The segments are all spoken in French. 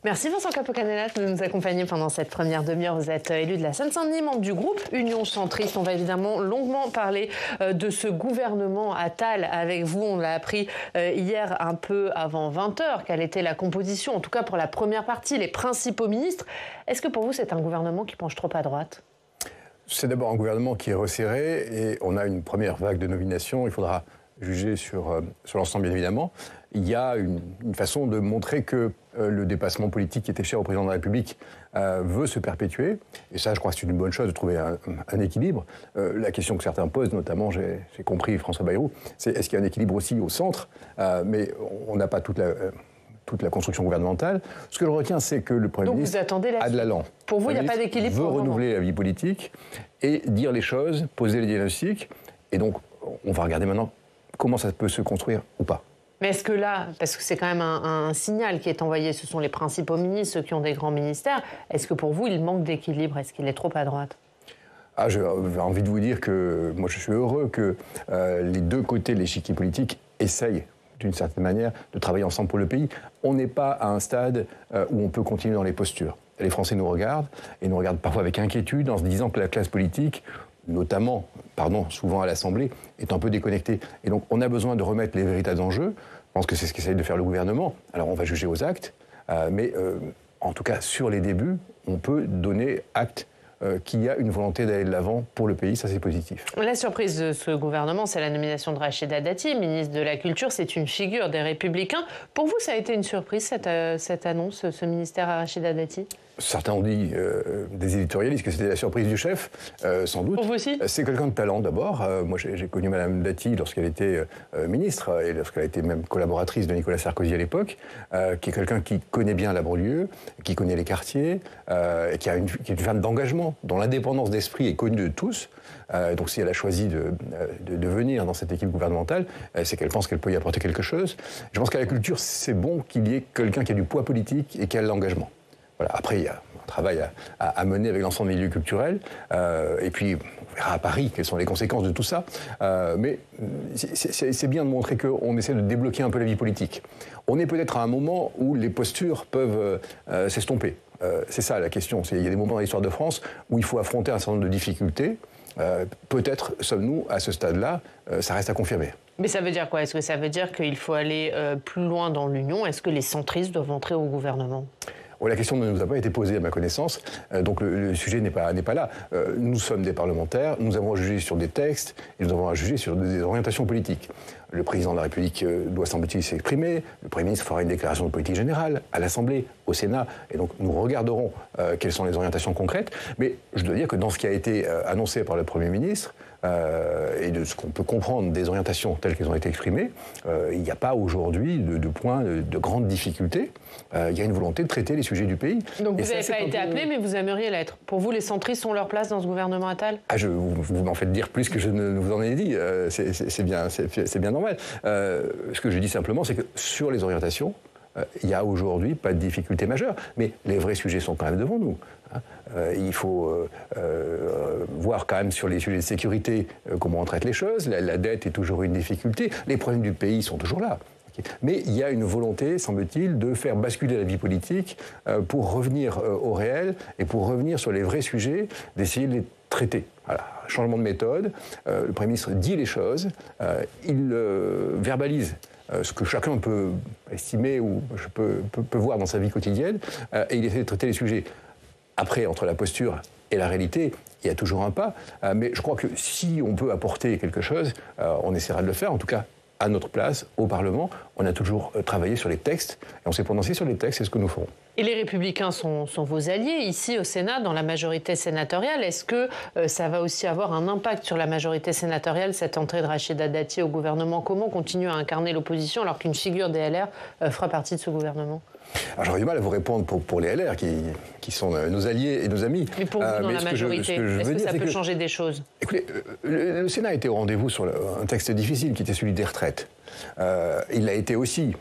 Merci Vincent Capo-Canellas de nous accompagner pendant cette première demi-heure. Vous êtes élu de la Seine-Saint-Denis, membre du groupe Union Centriste. On va évidemment longuement parler de ce gouvernement Attal avec vous. On l'a appris hier un peu avant 20h, quelle était la composition, en tout cas pour la première partie, les principaux ministres. Est-ce que pour vous c'est un gouvernement qui penche trop à droite ? C'est d'abord un gouvernement qui est resserré et on a une première vague de nominations. Il faudra juger sur l'ensemble, bien évidemment. Il y a une façon de montrer que le dépassement politique qui était cher au président de la République veut se perpétuer. Et ça, je crois que c'est une bonne chose de trouver un équilibre. La question que certains posent, notamment, j'ai compris François Bayrou, c'est est-ce qu'il y a un équilibre aussi au centre ? Mais on n'a pas toute la construction gouvernementale. Ce que je retiens, c'est que le Premier ministre a de l'allant. Pour vous, il n'y a pas d'équilibre. Veut renouveler la vie politique et dire les choses, poser les diagnostics. Et donc, on va regarder maintenant comment ça peut se construire ou pas. Mais est-ce que là, parce que c'est quand même un signal qui est envoyé, ce sont les principaux ministres, ceux qui ont des grands ministères, est-ce que pour vous, il manque d'équilibre ? Est-ce qu'il est trop à droite ? J'ai envie de vous dire que moi, je suis heureux que les deux côtés de l'échiquier politique essayent, d'une certaine manière, de travailler ensemble pour le pays. On n'est pas à un stade où on peut continuer dans les postures. Les Français nous regardent, et nous regardent parfois avec inquiétude, en se disant que la classe politique, notamment, souvent à l'Assemblée, est un peu déconnectée. Et donc, on a besoin de remettre les véritables enjeux. Je pense que c'est ce qu'essaye de faire le gouvernement. Alors, on va juger aux actes, mais en tout cas, sur les débuts, on peut donner acte qu'il y a une volonté d'aller de l'avant pour le pays, ça c'est positif. La surprise de ce gouvernement, c'est la nomination de Rachida Dati, ministre de la Culture. C'est une figure des Républicains. Pour vous, ça a été une surprise, cette annonce, ce ministère à Rachida Dati ? Certains ont dit, des éditorialistes, que c'était la surprise du chef, sans doute. Pour vous aussi ? C'est quelqu'un de talent d'abord. Moi, j'ai connu Mme Dati lorsqu'elle était ministre et lorsqu'elle a été même collaboratrice de Nicolas Sarkozy à l'époque, qui est quelqu'un qui connaît bien la banlieue, qui connaît les quartiers, et qui est une femme d'engagement, dont l'indépendance d'esprit est connue de tous. Donc si elle a choisi de venir dans cette équipe gouvernementale, c'est qu'elle pense qu'elle peut y apporter quelque chose. Je pense qu'à la culture, c'est bon qu'il y ait quelqu'un qui a du poids politique et qui a de l'engagement. Voilà. Après, il y a un travail à mener avec l'ensemble des milieux culturels. Et puis, on verra à Paris quelles sont les conséquences de tout ça. Mais c'est bien de montrer qu'on essaie de débloquer un peu la vie politique. On est peut-être à un moment où les postures peuvent s'estomper. C'est ça la question. Il y a des moments dans l'histoire de France où il faut affronter un certain nombre de difficultés. Peut-être sommes-nous à ce stade-là, ça reste à confirmer. Mais ça veut dire quoi ? Est-ce que ça veut dire qu'il faut aller plus loin dans l'Union ? Est-ce que les centristes doivent entrer au gouvernement ? La question ne nous a pas été posée à ma connaissance, donc le sujet n'est pas là. Nous sommes des parlementaires, nous avons à juger sur des textes et nous avons à juger sur des orientations politiques. Le président de la République doit, semble-t-il, s'exprimer, le Premier ministre fera une déclaration de politique générale à l'Assemblée, au Sénat, et donc nous regarderons quelles sont les orientations concrètes. Mais je dois dire que dans ce qui a été annoncé par le Premier ministre, et de ce qu'on peut comprendre des orientations telles qu'elles ont été exprimées, il n'y a pas aujourd'hui de point de grande difficulté. Il y a une volonté de traiter les sujets du pays. Donc vous n'avez pas été appelé, mais vous aimeriez l'être. Pour vous, les centristes ont leur place dans ce gouvernement Attal ? Vous m'en faites dire plus que je ne vous en ai dit. C'est bien normal. Ce que je dis simplement, c'est que sur les orientations, il n'y a aujourd'hui pas de difficulté majeure. Mais les vrais sujets sont quand même devant nous. Il faut voir quand même sur les sujets de sécurité comment on traite les choses. La dette est toujours une difficulté. Les problèmes du pays sont toujours là. Mais il y a une volonté, semble-t-il, de faire basculer la vie politique pour revenir au réel et pour revenir sur les vrais sujets, d'essayer de les traiter. Voilà, changement de méthode. Le Premier ministre dit les choses, il verbalise ce que chacun peut estimer ou peut voir dans sa vie quotidienne, et il essaie de traiter les sujets. Après, entre la posture et la réalité, il y a toujours un pas. Mais je crois que si on peut apporter quelque chose, on essaiera de le faire. En tout cas, à notre place, au Parlement, on a toujours travaillé sur les textes. Et on s'est prononcé sur les textes, c'est ce que nous ferons. Et les Républicains sont vos alliés ici au Sénat, dans la majorité sénatoriale. Est-ce que ça va aussi avoir un impact sur la majorité sénatoriale, cette entrée de Rachida Dati au gouvernement ? Comment continuer à incarner l'opposition alors qu'une figure des LR fera partie de ce gouvernement ? Alors j'aurais du mal à vous répondre pour les LR qui sont nos alliés et nos amis. Mais pour vous, dans la majorité, est-ce que ça peut changer des choses ? Écoutez, le Sénat a été au rendez-vous sur un texte difficile qui était celui des retraites. Il l'a été aussi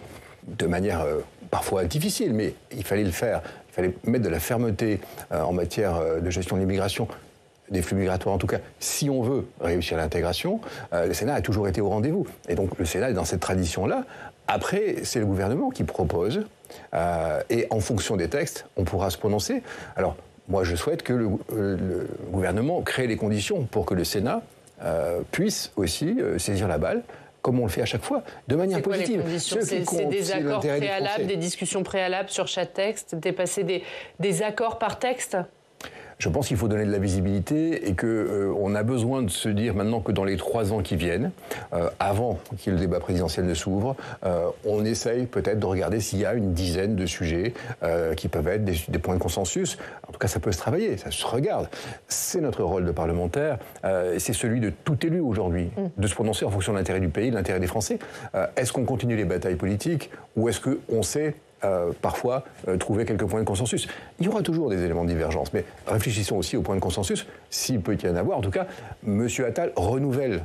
de manière parfois difficile, mais il fallait le faire. Il fallait mettre de la fermeté en matière de gestion de l'immigration. des flux migratoires, en tout cas, si on veut réussir l'intégration, le Sénat a toujours été au rendez-vous. Et donc le Sénat est dans cette tradition-là. Après, c'est le gouvernement qui propose, et en fonction des textes, on pourra se prononcer. Alors, moi, je souhaite que le gouvernement crée les conditions pour que le Sénat puisse aussi saisir la balle, comme on le fait à chaque fois, de manière positive. C'est des accords préalables, des discussions préalables sur chaque texte, dépasser des accords par texte? Je pense qu'il faut donner de la visibilité et qu'on a besoin de se dire maintenant que dans les 3 ans qui viennent, avant que le débat présidentiel ne s'ouvre, on essaye peut-être de regarder s'il y a une dizaine de sujets qui peuvent être des points de consensus. En tout cas, ça peut se travailler, ça se regarde. C'est notre rôle de parlementaire, c'est celui de tout élu aujourd'hui, de se prononcer en fonction de l'intérêt du pays, de l'intérêt des Français. Est-ce qu'on continue les batailles politiques ou est-ce qu'on sait parfois trouver quelques points de consensus? Il y aura toujours des éléments de divergence, mais réfléchissons aussi aux points de consensus, s'il peut y en avoir. En tout cas, M. Attal renouvelle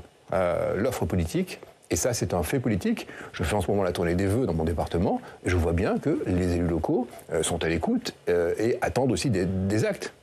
l'offre politique, et ça, c'est un fait politique. Je fais en ce moment la tournée des vœux dans mon département, et je vois bien que les élus locaux sont à l'écoute et attendent aussi des actes.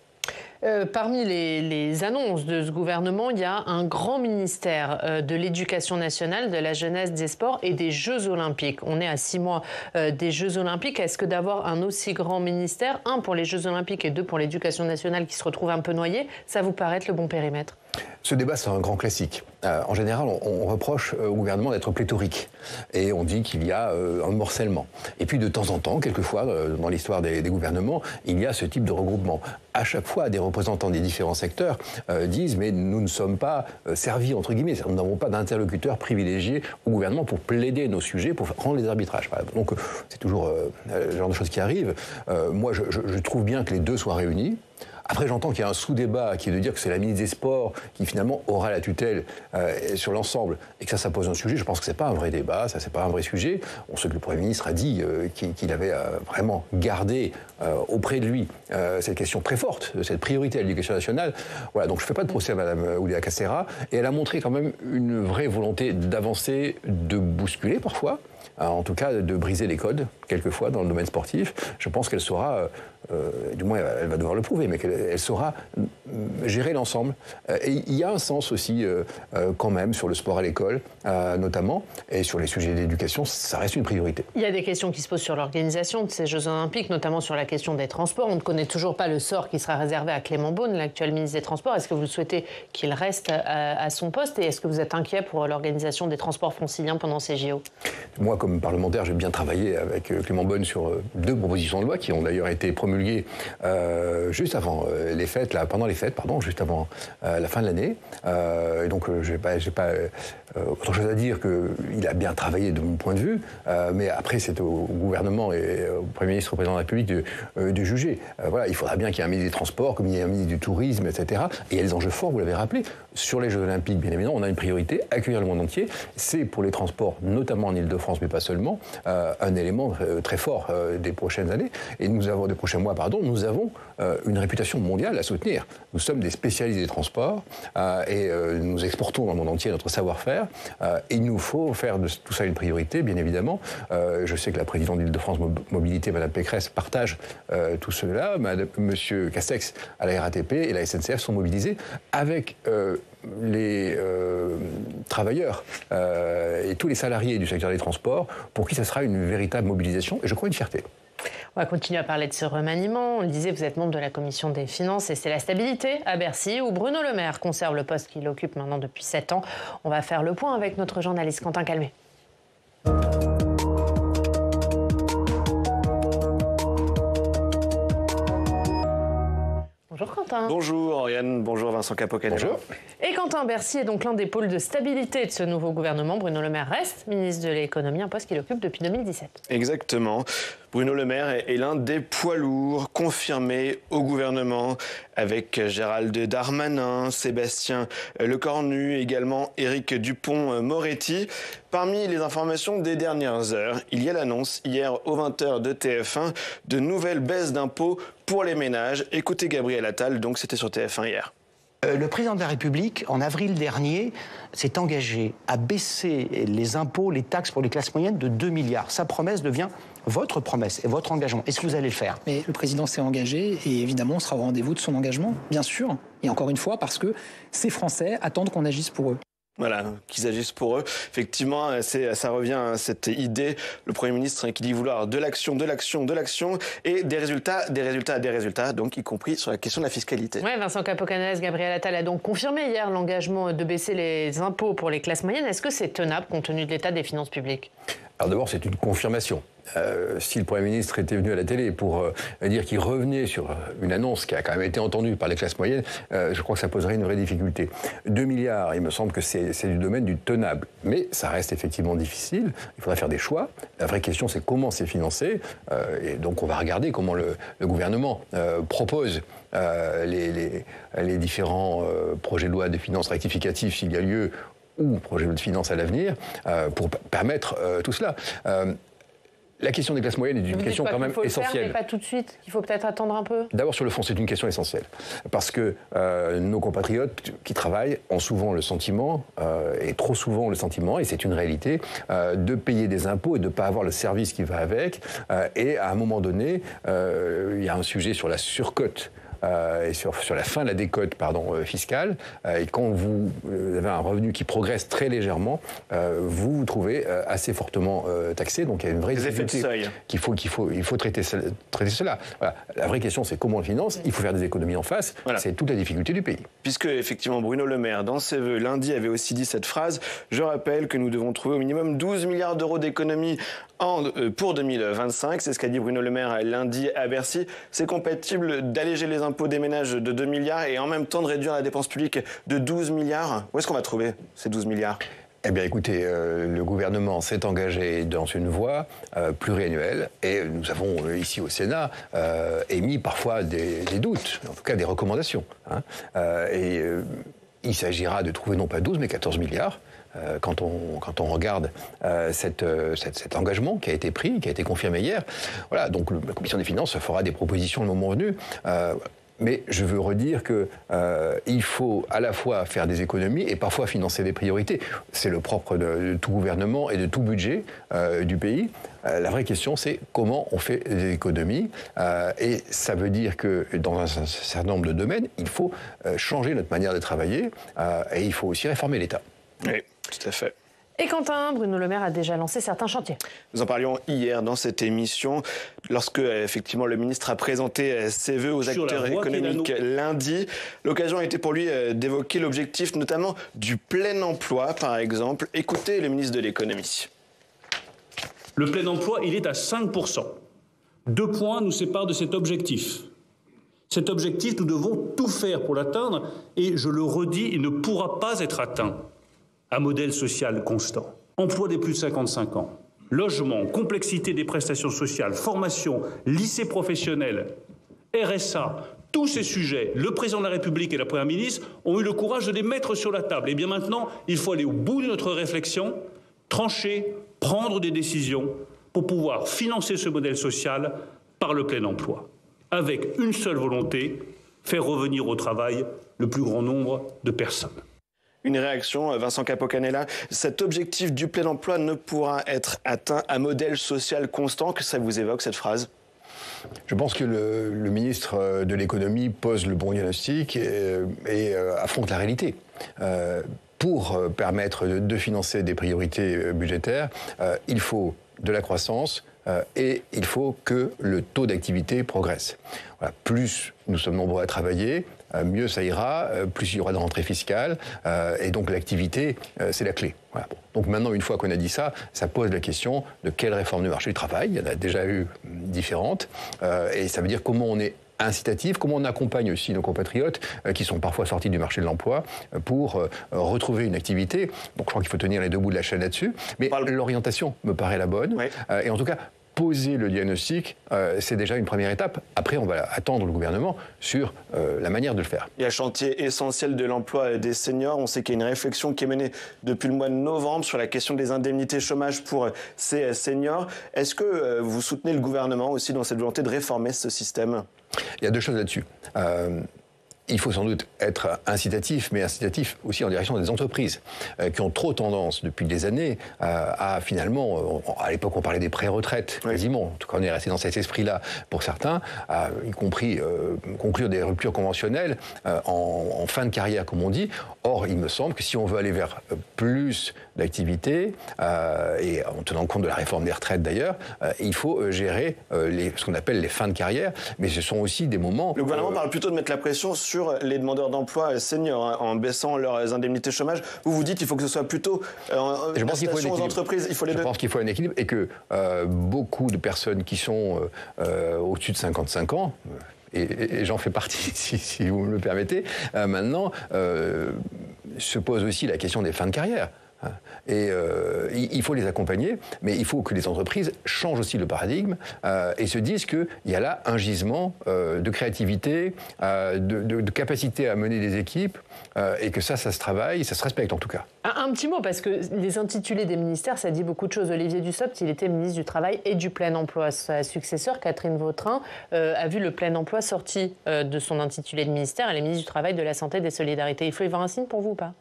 Parmi les annonces de ce gouvernement, il y a un grand ministère de l'Éducation nationale, de la jeunesse, des sports et des Jeux olympiques. On est à 6 mois des Jeux olympiques. Est-ce que d'avoir un aussi grand ministère, 1 pour les Jeux olympiques et 2 pour l'Éducation nationale qui se retrouve un peu noyé, ça vous paraît être le bon périmètre? Ce débat, c'est un grand classique. En général, on reproche au gouvernement d'être pléthorique. Et on dit qu'il y a un morcellement. Et puis, de temps en temps, quelquefois, dans l'histoire des gouvernements, il y a ce type de regroupement. À chaque fois, des représentants des différents secteurs disent « mais nous ne sommes pas servis », entre guillemets. Nous n'avons pas d'interlocuteurs privilégiés au gouvernement pour plaider nos sujets, pour rendre les arbitrages. Donc, c'est toujours le genre de choses qui arrivent. Moi, je trouve bien que les deux soient réunis. Après, j'entends qu'il y a un sous-débat qui est de dire que c'est la ministre des Sports qui, finalement, aura la tutelle sur l'ensemble et que ça pose un sujet. Je pense que c'est pas un vrai débat, ça, c'est pas un vrai sujet. On sait que le Premier ministre a dit qu'il avait vraiment gardé auprès de lui cette question très forte, cette priorité à l'éducation nationale. Voilà, donc je fais pas de procès à Mme Oudéa Castéra, et elle a montré quand même une vraie volonté d'avancer, de bousculer parfois, en tout cas de briser les codes, quelquefois, dans le domaine sportif. Je pense qu'elle saura, du moins elle va devoir le prouver, mais qu'elle saura gérer l'ensemble. Et il y a un sens aussi, quand même, sur le sport à l'école, notamment, et sur les sujets d'éducation, ça reste une priorité. Il y a des questions qui se posent sur l'organisation de ces Jeux Olympiques, notamment sur la question des transports. On ne connaît toujours pas le sort qui sera réservé à Clément Beaune, l'actuel ministre des Transports. Est-ce que vous souhaitez qu'il reste à son poste, et est-ce que vous êtes inquiet pour l'organisation des transports franciliens pendant ces JO? Moi, comme parlementaire, j'ai bien travaillé avec Clément Beaune sur 2 propositions de loi qui ont d'ailleurs été promulguées juste avant les fêtes, pendant les fêtes, juste avant la fin de l'année. Et donc, j'ai pas autre chose à dire qu'il a bien travaillé de mon point de vue, mais après, c'est au gouvernement et au Premier ministre, au Président de la République de juger. Voilà, il faudra bien qu'il y ait un ministre des Transports, comme il y a un ministre du Tourisme, etc. Et il y a des enjeux forts, vous l'avez rappelé. Sur les Jeux Olympiques, bien évidemment, on a une priorité, accueillir le monde entier. C'est pour les transports, notamment en Ile-de-France, mais pas seulement, un élément très fort des prochaines années. Et des prochains mois, nous avons une réputation mondiale à soutenir. Nous sommes des spécialistes des transports et nous exportons dans le monde entier notre savoir-faire. Et il nous faut faire de tout ça une priorité, bien évidemment. Je sais que la présidente d'Île-de-France Mobilité, Mme Pécresse, partage tout cela. M. Castex à la RATP et la SNCF sont mobilisés avec les travailleurs et tous les salariés du secteur des transports, pour qui ce sera une véritable mobilisation et je crois une fierté. On va continuer à parler de ce remaniement. On le disait, vous êtes membre de la Commission des Finances et c'est la stabilité à Bercy où Bruno Le Maire conserve le poste qu'il occupe maintenant depuis 7 ans. On va faire le point avec notre journaliste Quentin Calmet. Bonjour Quentin. Bonjour Oriane, bonjour Vincent Capo-Canello. Bonjour. Et Quentin, Bercy est donc l'un des pôles de stabilité de ce nouveau gouvernement. Bruno Le Maire reste ministre de l'économie, un poste qu'il occupe depuis 2017. Exactement. Bruno Le Maire est l'un des poids lourds confirmés au gouvernement, avec Gérald Darmanin, Sébastien Lecornu, également Éric Dupond-Moretti. Parmi les informations des dernières heures, il y a l'annonce hier aux 20h de TF1 de nouvelles baisses d'impôts pour les ménages. Écoutez Gabriel Attal, donc c'était sur TF1 hier. Le président de la République, en avril dernier, s'est engagé à baisser les impôts, les taxes pour les classes moyennes de 2 milliards. Sa promesse devient votre promesse et votre engagement. Est-ce que vous allez le faire? Mais le président s'est engagé et évidemment on sera au rendez-vous de son engagement, bien sûr. Et encore une fois, parce que ces Français attendent qu'on agisse pour eux. Voilà, qu'ils agissent pour eux. Effectivement, ça revient à cette idée, le Premier ministre qui dit vouloir de l'action, de l'action, de l'action, et des résultats, donc y compris sur la question de la fiscalité. Ouais, Vincent Capo-Canellas, Gabriel Attal a donc confirmé hier l'engagement de baisser les impôts pour les classes moyennes. Est-ce que c'est tenable compte tenu de l'état des finances publiques? Alors d'abord, c'est une confirmation. Si le Premier ministre était venu à la télé pour dire qu'il revenait sur une annonce qui a quand même été entendue par les classes moyennes, je crois que ça poserait une vraie difficulté. 2 milliards, il me semble que c'est du domaine du tenable. Mais ça reste effectivement difficile. Il faudra faire des choix. La vraie question, c'est comment c'est financé. Et donc, on va regarder comment le gouvernement propose les différents projets de loi de finances rectificatifs, s'il y a lieu, ou projet de finances à l'avenir, pour permettre tout cela. La question des classes moyennes est une question quand même essentielle. Faire, mais pas tout de suite, qu'il faut peut-être attendre un peu. D'abord, sur le fond, c'est une question essentielle. Parce que nos compatriotes qui travaillent ont souvent le sentiment, et trop souvent le sentiment, et c'est une réalité, de payer des impôts et de ne pas avoir le service qui va avec. Et à un moment donné, il y a un sujet sur la surcote. Et sur la fin de la décote fiscale, et quand vous avez un revenu qui progresse très légèrement, vous vous trouvez assez fortement taxé. Donc il y a une vraie difficulté qu'il faut traiter cela. Voilà. La vraie question, c'est comment on le finance. Il faut faire des économies en face. Voilà. C'est toute la difficulté du pays. Puisque effectivement Bruno Le Maire, dans ses vœux lundi, avait aussi dit cette phrase: je rappelle que nous devons trouver au minimum 12 milliards d'euros d'économies pour 2025. C'est ce qu'a dit Bruno Le Maire lundi à Bercy. C'est compatible d'alléger les impôts des ménages de 2 milliards et en même temps de réduire la dépense publique de 12 milliards. Où est-ce qu'on va trouver ces 12 milliards? Eh bien, écoutez, le gouvernement s'est engagé dans une voie pluriannuelle et nous avons, ici au Sénat, émis parfois des doutes, en tout cas des recommandations. Il s'agira de trouver non pas 12, mais 14 milliards. Quand on regarde cet engagement qui a été pris, qui a été confirmé hier. Voilà, donc la Commission des finances fera des propositions le moment venu. Mais je veux redire qu'il faut à la fois faire des économies et parfois financer des priorités. C'est le propre de tout gouvernement et de tout budget du pays. La vraie question, c'est comment on fait des économies. Et ça veut dire que dans un certain nombre de domaines, il faut changer notre manière de travailler et il faut aussi réformer l'État. Oui, tout à fait. Et Quentin, Bruno Le Maire a déjà lancé certains chantiers. Nous en parlions hier dans cette émission, lorsque effectivement le ministre a présenté ses vœux aux acteurs économiques lundi. L'occasion a été pour lui d'évoquer l'objectif notamment du plein emploi, par exemple. Écoutez le ministre de l'économie. Le plein emploi, il est à 5%. 2 points nous séparent de cet objectif. Cet objectif, nous devons tout faire pour l'atteindre et, je le redis, il ne pourra pas être atteint à modèle social constant. Emploi des plus de 55 ans, logement, complexité des prestations sociales, formation, lycée professionnel, RSA, tous ces sujets, le président de la République et la Première ministre ont eu le courage de les mettre sur la table. Et bien maintenant, il faut aller au bout de notre réflexion, trancher, prendre des décisions pour pouvoir financer ce modèle social par le plein emploi. Avec une seule volonté, faire revenir au travail le plus grand nombre de personnes. Une réaction, Vincent Capo-Canellas. Cet objectif du plein emploi ne pourra être atteint à modèle social constant. Que ça vous évoque, cette phrase? Je pense que le ministre de l'économie pose le bon diagnostic et affronte la réalité. Pour permettre de financer des priorités budgétaires, il faut de la croissance et il faut que le taux d'activité progresse. Voilà, plus nous sommes nombreux à travailler, mieux ça ira, plus il y aura de rentrées fiscales, et donc l'activité, c'est la clé. Voilà. Donc maintenant, une fois qu'on a dit ça, ça pose la question de quelle réforme du marché du travail. Il y en a déjà eu différentes, et ça veut dire comment on est incitatif, comment on accompagne aussi nos compatriotes qui sont parfois sortis du marché de l'emploi pour retrouver une activité. Donc je crois qu'il faut tenir les 2 bouts de la chaîne là-dessus, mais l'orientation me paraît la bonne, et en tout cas, poser le diagnostic, c'est déjà une première étape. Après, on va attendre le gouvernement sur la manière de le faire. Il y a le chantier essentiel de l'emploi des seniors. On sait qu'il y a une réflexion qui est menée depuis le mois de novembre sur la question des indemnités chômage pour ces seniors. Est-ce que vous soutenez le gouvernement aussi dans cette volonté de réformer ce système? Il y a 2 choses là-dessus. il faut sans doute être incitatif, mais incitatif aussi en direction des entreprises qui ont trop tendance depuis des années à finalement, à l'époque on parlait des pré-retraites quasiment, en tout cas on est resté dans cet esprit-là pour certains, y compris conclure des ruptures conventionnelles en fin de carrière comme on dit. Or il me semble que si on veut aller vers plus d'activité, et en tenant compte de la réforme des retraites d'ailleurs, il faut gérer ce qu'on appelle les fins de carrière, mais ce sont aussi des moments... Le gouvernement parle plutôt de mettre la pression sur les demandeurs d'emploi seniors en baissant leurs indemnités chômage. Vous dites qu'il faut que ce soit plutôt je pense qu'il faut aux entreprises. Il faut les deux. Je pense qu'il faut un équilibre et que beaucoup de personnes qui sont au-dessus de 55 ans, et j'en fais partie si vous me le permettez, maintenant se pose aussi la question des fins de carrière. Et il faut les accompagner, mais il faut que les entreprises changent aussi le paradigme et se disent qu'il y a là un gisement de créativité, de capacité à mener des équipes, et que ça se travaille, ça se respecte en tout cas. Un petit mot, parce que les intitulés des ministères, ça dit beaucoup de choses. Olivier Dussopt, il était ministre du Travail et du Plein Emploi. Sa successeur, Catherine Vautrin, a vu le Plein Emploi sorti de son intitulé de ministère. Elle est ministre du Travail, de la Santé et des Solidarités. Il faut y voir un signe pour vous ou pas ?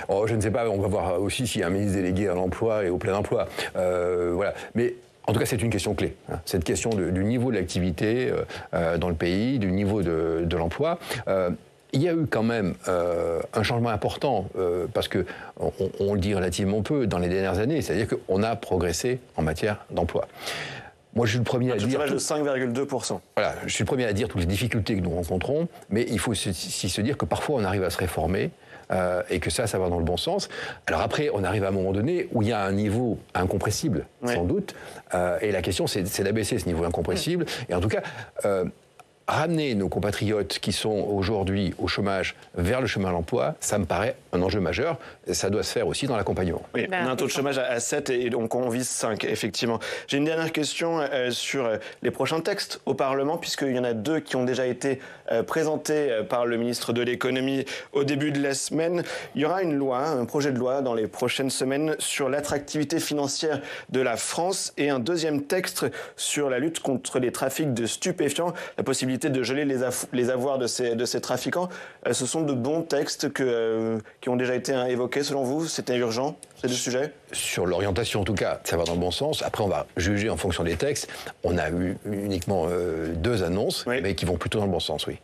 Oh, je ne sais pas, on va voir aussi s'il y a un ministre délégué à l'emploi et au plein emploi. Voilà. Mais en tout cas, c'est une question clé. Cette question du niveau de l'activité dans le pays, du niveau de l'emploi. Il y a eu quand même un changement important, parce qu'on le dit relativement peu dans les dernières années, c'est-à-dire qu'on a progressé en matière d'emploi. Moi, je suis le premier à dire... Un chômage de 5,2%. Voilà, je suis le premier à dire toutes les difficultés que nous rencontrons, mais il faut aussi se dire que parfois on arrive à se réformer, et que ça va dans le bon sens. Alors après, on arrive à un moment donné où il y a un niveau incompressible, sans doute, et la question, c'est d'abaisser ce niveau incompressible, et en tout cas... ramener nos compatriotes qui sont aujourd'hui au chômage vers le chemin de l'emploi, ça me paraît un enjeu majeur. Et ça doit se faire aussi dans l'accompagnement. Oui, on a un taux de chômage à 7 et donc on vise 5, effectivement. J'ai une dernière question sur les prochains textes au Parlement, puisqu'il y en a 2 qui ont déjà été présentés par le ministre de l'Économie au début de la semaine. Il y aura une loi, un projet de loi dans les prochaines semaines sur l'attractivité financière de la France et un deuxième texte sur la lutte contre les trafics de stupéfiants, la possibilité de geler les avoirs de ces trafiquants. Ce sont de bons textes qui ont déjà été évoqués selon vous? C'était urgent, ces 2 sujets? Sur l'orientation, en tout cas, ça va dans le bon sens. Après, on va juger en fonction des textes. On a eu uniquement 2 annonces, mais qui vont plutôt dans le bon sens, oui.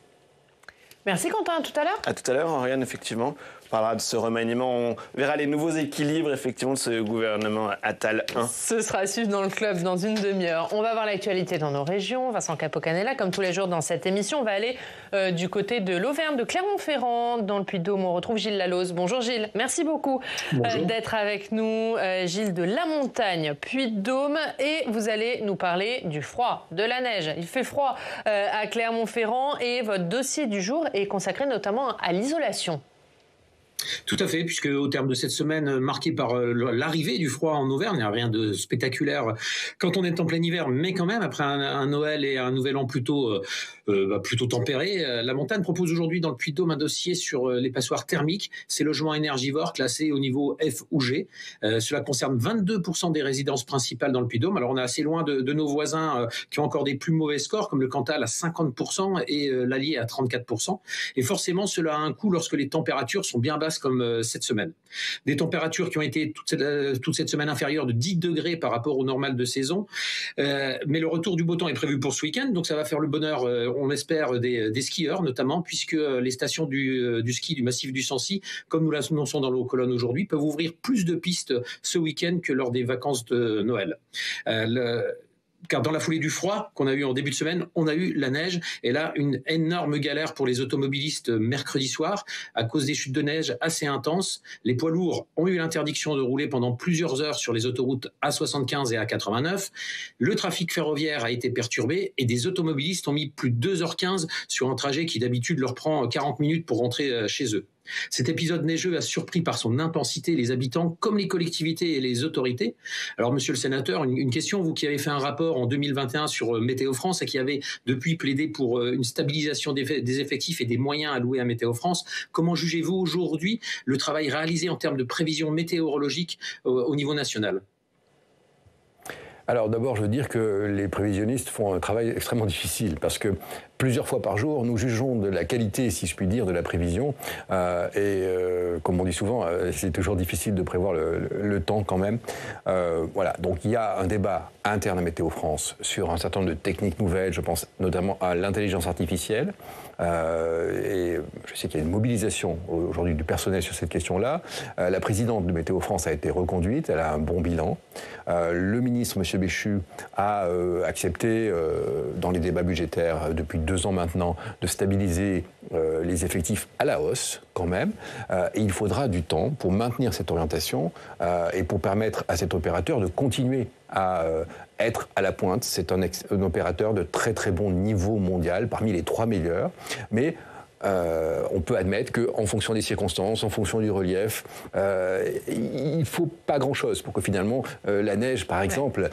Merci Quentin, à tout à l'heure. À tout à l'heure, Oriane, effectivement. On parlera de ce remaniement, on verra les nouveaux équilibres effectivement de ce gouvernement Attal 1. Ce sera à suivre dans le club dans une demi-heure. On va voir l'actualité dans nos régions. Vincent Capo-Canella, comme tous les jours dans cette émission, on va aller du côté de l'Auvergne, de Clermont-Ferrand, dans le Puy-de-Dôme. On retrouve Gilles Lallose. Bonjour Gilles, merci beaucoup d'être avec nous. Gilles de La Montagne, Puy-de-Dôme, et vous allez nous parler du froid, de la neige. Il fait froid à Clermont-Ferrand et votre dossier du jour est consacré notamment à l'isolation. Tout à fait, puisque au terme de cette semaine marquée par l'arrivée du froid en Auvergne, il n'y a rien de spectaculaire quand on est en plein hiver, mais quand même après un Noël et un Nouvel An plutôt tempéré, la montagne propose aujourd'hui dans le Puy-de-Dôme un dossier sur les passoires thermiques, ces logements énergivores classés au niveau F ou G. Cela concerne 22% des résidences principales dans le Puy-de-Dôme. Alors on est assez loin de nos voisins qui ont encore des plus mauvais scores, comme le Cantal à 50% et l'Allier à 34%. Et forcément, cela a un coût lorsque les températures sont bien basses comme cette semaine. Des températures qui ont été toute cette semaine inférieures de 10 degrés par rapport au normal de saison. Mais le retour du beau temps est prévu pour ce week-end, donc ça va faire le bonheur, on espère, des skieurs notamment, puisque les stations du ski du massif du Sancy, comme nous l'annonçons dans nos colonnes aujourd'hui, peuvent ouvrir plus de pistes ce week-end que lors des vacances de Noël. Car dans la foulée du froid qu'on a eu en début de semaine, on a eu la neige. Et là, une énorme galère pour les automobilistes mercredi soir à cause des chutes de neige assez intenses. Les poids lourds ont eu l'interdiction de rouler pendant plusieurs heures sur les autoroutes A75 et A89. Le trafic ferroviaire a été perturbé et des automobilistes ont mis plus de 2h15 sur un trajet qui d'habitude leur prend 40 minutes pour rentrer chez eux. Cet épisode neigeux a surpris par son intensité les habitants comme les collectivités et les autorités. Alors, monsieur le sénateur, une question, vous qui avez fait un rapport en 2021 sur Météo France et qui avez depuis plaidé pour une stabilisation des effectifs et des moyens alloués à Météo France, comment jugez-vous aujourd'hui le travail réalisé en termes de prévision météorologique au niveau national ? Alors d'abord, je veux dire que les prévisionnistes font un travail extrêmement difficile parce que plusieurs fois par jour, nous jugeons de la qualité, si je puis dire, de la prévision. Comme on dit souvent, c'est toujours difficile de prévoir le temps quand même. Voilà, donc il y a un débat interne à Météo France sur un certain nombre de techniques nouvelles, je pense notamment à l'intelligence artificielle. Et je sais qu'il y a une mobilisation aujourd'hui du personnel sur cette question-là. La présidente de Météo France a été reconduite, elle a un bon bilan. Le ministre, M. Béchu, a accepté, dans les débats budgétaires depuis 2 ans maintenant, de stabiliser les effectifs à la hausse quand même. Et il faudra du temps pour maintenir cette orientation et pour permettre à cet opérateur de continuer à être à la pointe. C'est un opérateur de très très bon niveau mondial, parmi les 3 meilleurs. Mais on peut admettre qu'en fonction des circonstances, en fonction du relief, il ne faut pas grand-chose pour que finalement la neige, par exemple,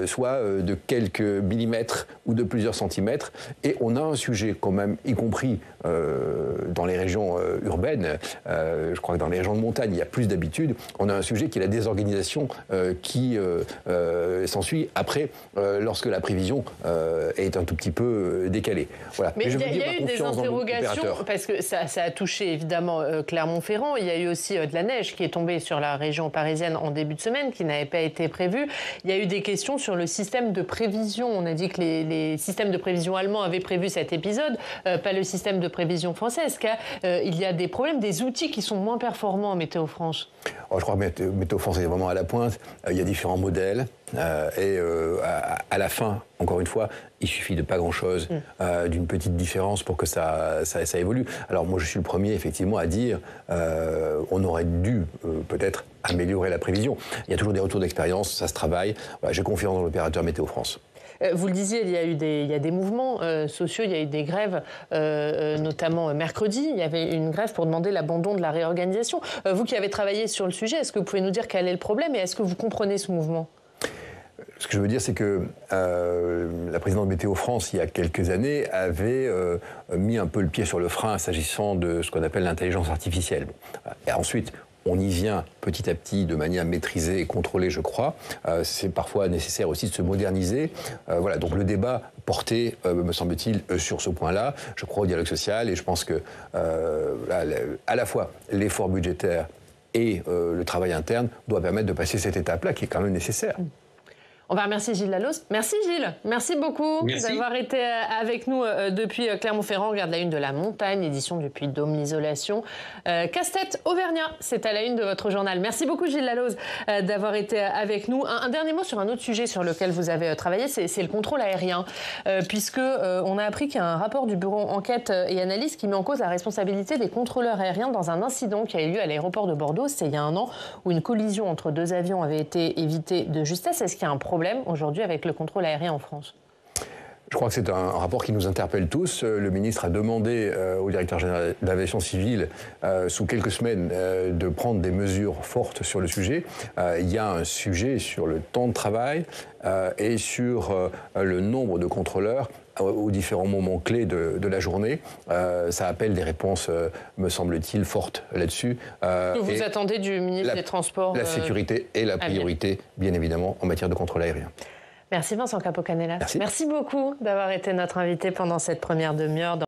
soit de quelques millimètres ou de plusieurs centimètres. Et on a un sujet quand même, y compris dans les régions urbaines, je crois que dans les régions de montagne, il y a plus d'habitude, on a un sujet qui est la désorganisation qui s'ensuit après, lorsque la prévision est un tout petit peu décalée. Voilà. Mais il y a eu des interrogations, parce que ça a touché évidemment Clermont-Ferrand. Il y a eu aussi de la neige qui est tombée sur la région parisienne en début de semaine, qui n'avait pas été prévue. Il y a eu des questions sur le système de prévision. On a dit que les systèmes de prévision allemands avaient prévu cet épisode, pas le système de prévision français. Est-ce qu'il y a des problèmes, des outils qui sont moins performants en Météo France? Je crois que Météo France est vraiment à la pointe. Il y a différents modèles. À la fin, encore une fois, il suffit de pas grand-chose, d'une petite différence pour que ça évolue. Alors moi, je suis le premier, effectivement, à dire on aurait dû peut-être améliorer la prévision. Il y a toujours des retours d'expérience, ça se travaille. Voilà, j'ai confiance dans l'opérateur Météo France. Vous le disiez, il y a des mouvements sociaux, il y a eu des grèves, notamment mercredi. Il y avait une grève pour demander l'abandon de la réorganisation. Vous qui avez travaillé sur le sujet, est-ce que vous pouvez nous dire quel est le problème et est-ce que vous comprenez ce mouvement ? Ce que je veux dire, c'est que la présidente de Météo France, il y a quelques années, avait mis un peu le pied sur le frein s'agissant de ce qu'on appelle l'intelligence artificielle. Et ensuite, on y vient petit à petit de manière maîtrisée et contrôlée, je crois. C'est parfois nécessaire aussi de se moderniser. Voilà, donc le débat portait, me semble-t-il, sur ce point-là. Je crois au dialogue social et je pense que à la fois l'effort budgétaire et le travail interne doit permettre de passer cette étape-là qui est quand même nécessaire. On va remercier Gilles Laloz. Merci Gilles, merci beaucoup d'avoir été avec nous depuis Clermont-Ferrand. Regarde la une de La Montagne, édition du Puy-de-Dôme, l'isolation. Casse-tête Auvergnat, c'est à la une de votre journal. Merci beaucoup Gilles Laloz d'avoir été avec nous. Un dernier mot sur un autre sujet sur lequel vous avez travaillé, c'est le contrôle aérien. Puisque on a appris qu'il y a un rapport du bureau Enquête et Analyse qui met en cause la responsabilité des contrôleurs aériens dans un incident qui a eu lieu à l'aéroport de Bordeaux. C'est il y a 1 an où une collision entre 2 avions avait été évitée de justesse. Est-ce qu'il y a un problème aujourd'hui avec le contrôle aérien en France? Je crois que c'est un rapport qui nous interpelle tous. Le ministre a demandé au directeur général d'aviation civile, sous quelques semaines, de prendre des mesures fortes sur le sujet. Il y a un sujet sur le temps de travail et sur le nombre de contrôleurs aux différents moments clés de la journée. Ça appelle des réponses, me semble-t-il, fortes là-dessus. Vous attendez du ministre des Transports La sécurité est la priorité, bien évidemment, en matière de contrôle aérien. Merci Vincent Capo-Canelas. Merci beaucoup d'avoir été notre invité pendant cette première demi-heure.